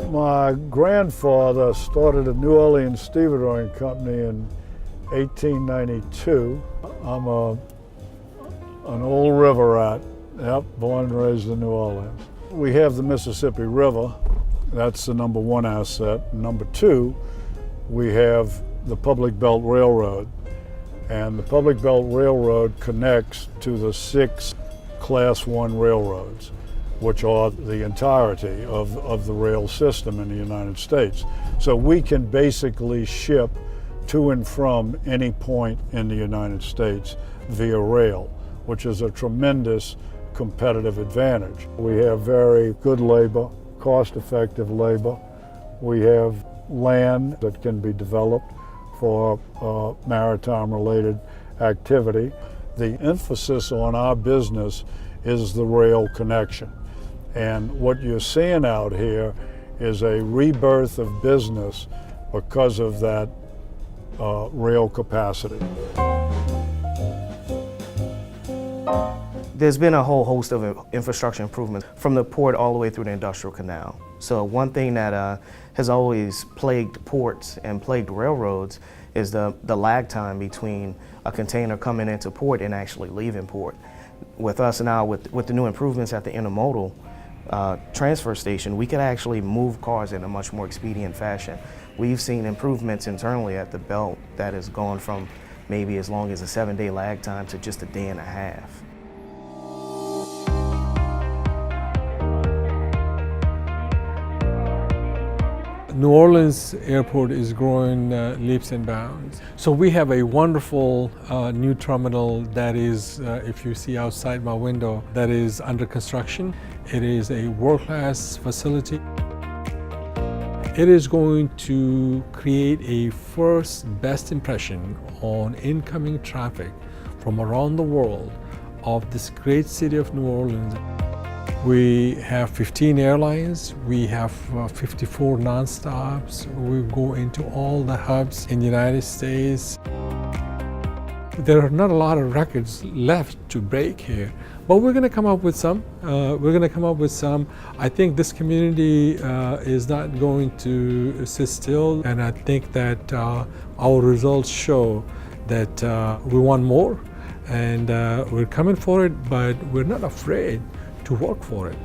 My grandfather started a New Orleans stevedoring company in 1892. I'm an old river rat, yep, born and raised in New Orleans. We have the Mississippi River, that's the number one asset. Number two, we have the Public Belt Railroad. And the Public Belt Railroad connects to the 6 Class 1 railroads, which are the entirety of the rail system in the United States. So we can basically ship to and from any point in the United States via rail, which is a tremendous competitive advantage. We have very good labor, cost-effective labor. We have land that can be developed for maritime-related activity. The emphasis on our business is the rail connection. And what you're seeing out here is a rebirth of business because of that rail capacity. There's been a whole host of infrastructure improvements from the port all the way through the industrial canal. So one thing that has always plagued ports and plagued railroads is the lag time between a container coming into port and actually leaving port. With us now, with the new improvements at the intermodal transfer station, we could actually move cars in a much more expedient fashion. We've seen improvements internally at the belt that has gone from maybe as long as a 7-day lag time to just a day and a half. New Orleans Airport is growing leaps and bounds. So we have a wonderful new terminal that is, if you see outside my window, that is under construction. It is a world-class facility. It is going to create a first best impression on incoming traffic from around the world of this great city of New Orleans. We have 15 airlines, we have 54 nonstops, we go into all the hubs in the United States. There are not a lot of records left to break here, but we're going to come up with some. I think this community is not going to sit still, and I think that our results show that we want more, and we're coming for it, but we're not afraid to work for it.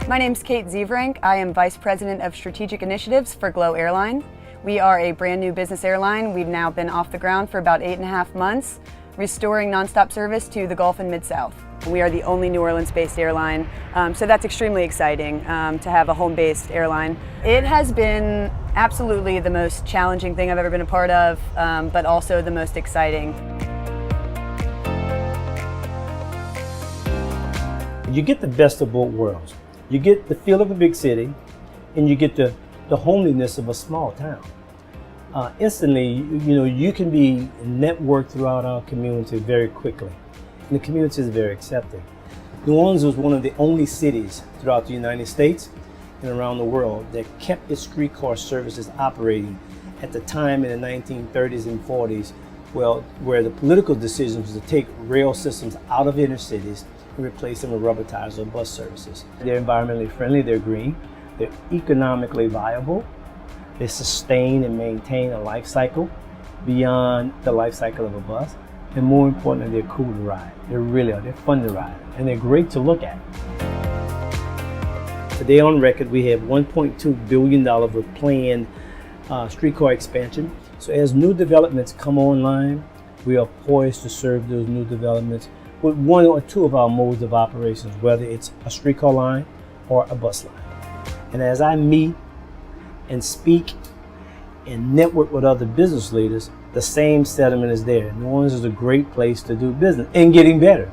My name's Kate Zieverink. I am Vice President of Strategic Initiatives for Glow Airline. We are a brand new business airline. We've now been off the ground for about 8.5 months, restoring nonstop service to the Gulf and Mid-South. We are the only New Orleans-based airline, so that's extremely exciting to have a home-based airline. It has been absolutely the most challenging thing I've ever been a part of, but also the most exciting. You get the best of both worlds. You get the feel of a big city, and you get the homeliness of a small town. Instantly, you can be networked throughout our community very quickly. And the community is very accepting. New Orleans was one of the only cities throughout the United States and around the world that kept its streetcar services operating at the time in the 1930s and 40s, where the political decision was to take rail systems out of inner cities and replace them with rubber tires or bus services. They're environmentally friendly, they're green, they're economically viable, they sustain and maintain a life cycle beyond the life cycle of a bus, and more importantly, they're cool to ride. They really are, they're fun to ride, and they're great to look at. Today on record, we have $1.2 billion of planned streetcar expansion. So as new developments come online, we are poised to serve those new developments with one or two of our modes of operations, whether it's a streetcar line or a bus line. And as I meet and speak and network with other business leaders, the same sentiment is there. New Orleans is a great place to do business and getting better.